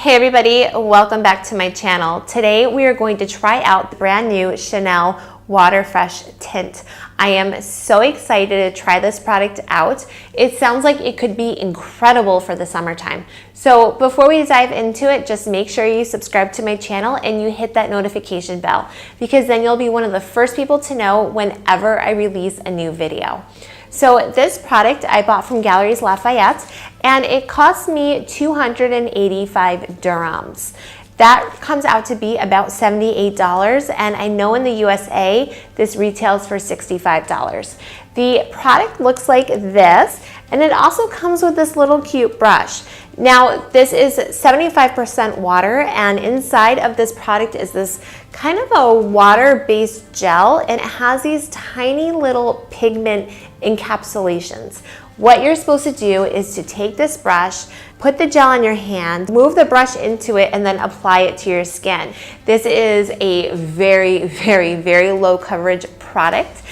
Hey everybody, welcome back to my channel. Today we are going to try out the brand new Chanel Water Fresh Tint. I am so excited to try this product out. It sounds like it could be incredible for the summertime. So before we dive into it, just make sure you subscribe to my channel and you hit that notification bell, because then you'll be one of the first people to know whenever I release a new video. So this product I bought from Galeries Lafayette, and it cost me 285 dirhams. That comes out to be about $78, and I know in the USA this retails for $65. The product looks like this, and it also comes with this little cute brush. Now this is 75% water, and inside of this product is this kind of a water-based gel, and it has these tiny little pigment encapsulations. What you're supposed to do is to take this brush, put the gel on your hand, move the brush into it, and then apply it to your skin. This is a very low coverage product,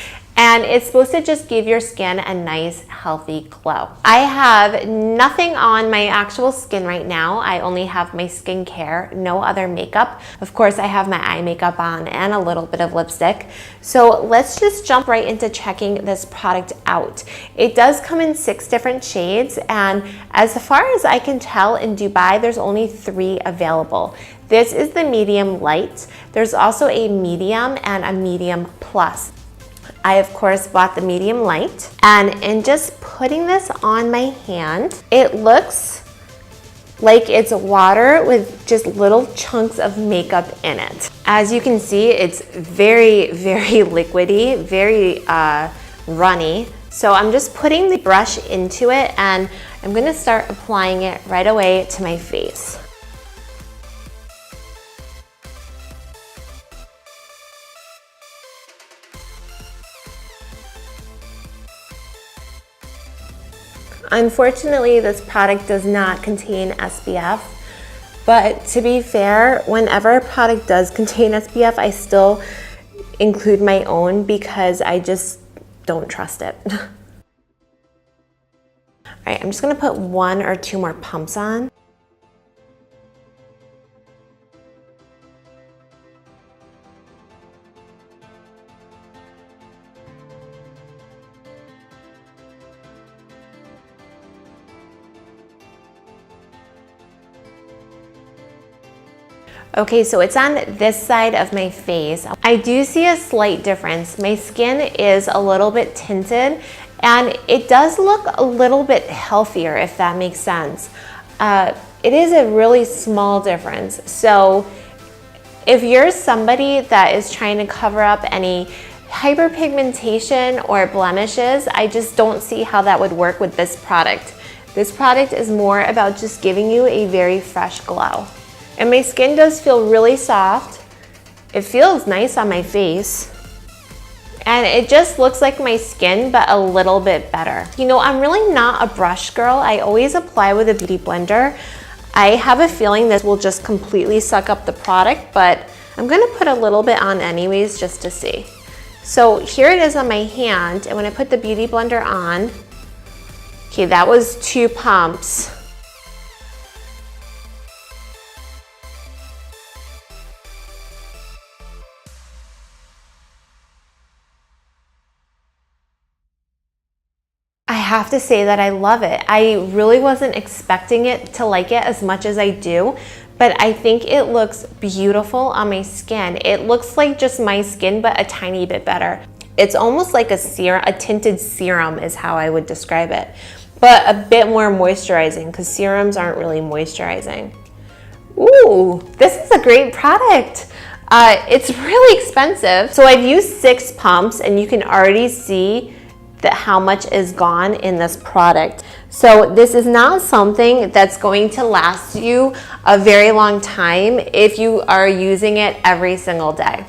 and it's supposed to just give your skin a nice, healthy glow. I have nothing on my actual skin right now. I only have my skincare, no other makeup. Of course, I have my eye makeup on and a little bit of lipstick. So let's just jump right into checking this product out. It does come in 6 different shades, and as far as I can tell, in Dubai, there's only 3 available. This is the medium light. There's also a medium and a medium plus. I, of course, bought the medium light, and in just putting this on my hand, it looks like it's water with just little chunks of makeup in it. As you can see, it's very liquidy, very runny. So I'm just putting the brush into it, and I'm gonna start applying it right away to my face. Unfortunately, this product does not contain SPF, but to be fair, whenever a product does contain SPF, I still include my own because I just don't trust it. All right, I'm just gonna put 1 or 2 more pumps on. Okay, so it's on this side of my face. I do see a slight difference. My skin is a little bit tinted, and it does look a little bit healthier, if that makes sense. It is a really small difference. So if you're somebody that is trying to cover up any hyperpigmentation or blemishes, I just don't see how that would work with this product. This product is more about just giving you a very fresh glow. And my skin does feel really soft. It feels nice on my face. And it just looks like my skin, but a little bit better. You know, I'm really not a brush girl. I always apply with a beauty blender. I have a feeling this will just completely suck up the product, but I'm gonna put a little bit on anyways just to see. So here it is on my hand, and when I put the beauty blender on, okay, that was 2 pumps. I have to say that I love it. I really wasn't expecting it to like it as much as I do, but I think it looks beautiful on my skin. It looks like just my skin, but a tiny bit better. It's almost like a serum, a tinted serum is how I would describe it, but a bit more moisturizing, because serums aren't really moisturizing. Ooh, this is a great product. It's really expensive. So I've used 6 pumps, and you can already see that how much is gone in this product. So this is not something that's going to last you a very long time if you are using it every single day.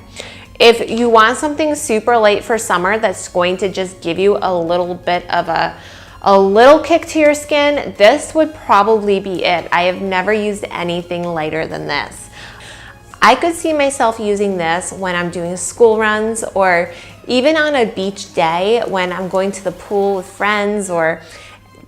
If you want something super light for summer that's going to just give you a little bit of a little kick to your skin, this would probably be it. I have never used anything lighter than this. I could see myself using this when I'm doing school runs, or even on a beach day when I'm going to the pool with friends, or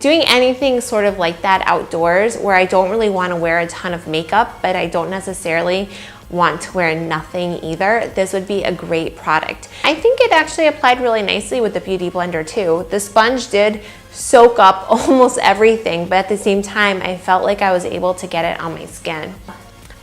doing anything sort of like that outdoors where I don't really want to wear a ton of makeup, but I don't necessarily want to wear nothing either, this would be a great product. I think it actually applied really nicely with the Beauty Blender too. The sponge did soak up almost everything, but at the same time, I felt like I was able to get it on my skin.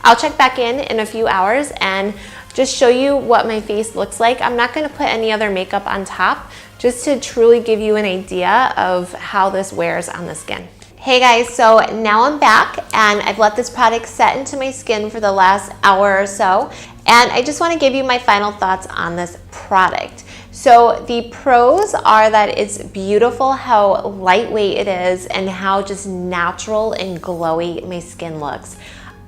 I'll check back in a few hours and just show you what my face looks like. I'm not gonna put any other makeup on top, just to truly give you an idea of how this wears on the skin. Hey guys, so now I'm back and I've let this product set into my skin for the last hour or so, and I just want to give you my final thoughts on this product. So the pros are that it's beautiful how lightweight it is and how just natural and glowy my skin looks.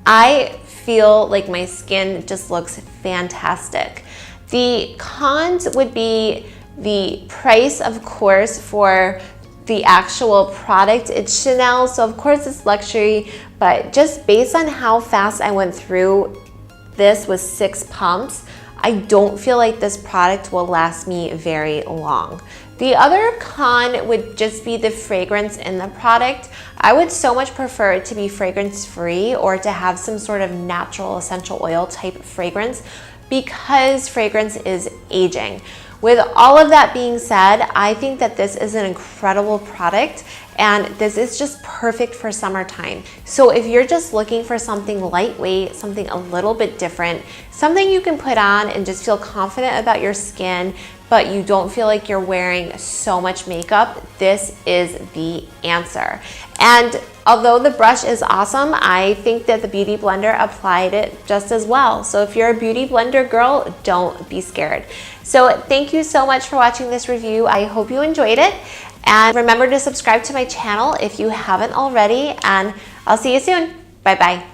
I feel like my skin just looks fantastic. The cons would be the price, of course, for the actual product. It's Chanel, so of course it's luxury, but just based on how fast I went through this with 6 pumps, I don't feel like this product will last me very long. The other con would just be the fragrance in the product. I would so much prefer it to be fragrance free or to have some sort of natural essential oil type fragrance, because fragrance is aging. With all of that being said, I think that this is an incredible product and this is just perfect for summertime. So if you're just looking for something lightweight, something a little bit different, something you can put on and just feel confident about your skin, but you don't feel like you're wearing so much makeup, this is the answer. And although the brush is awesome, I think that the Beauty Blender applied it just as well. So if you're a Beauty Blender girl, don't be scared. So thank you so much for watching this review. I hope you enjoyed it. And remember to subscribe to my channel if you haven't already, and I'll see you soon. Bye-bye.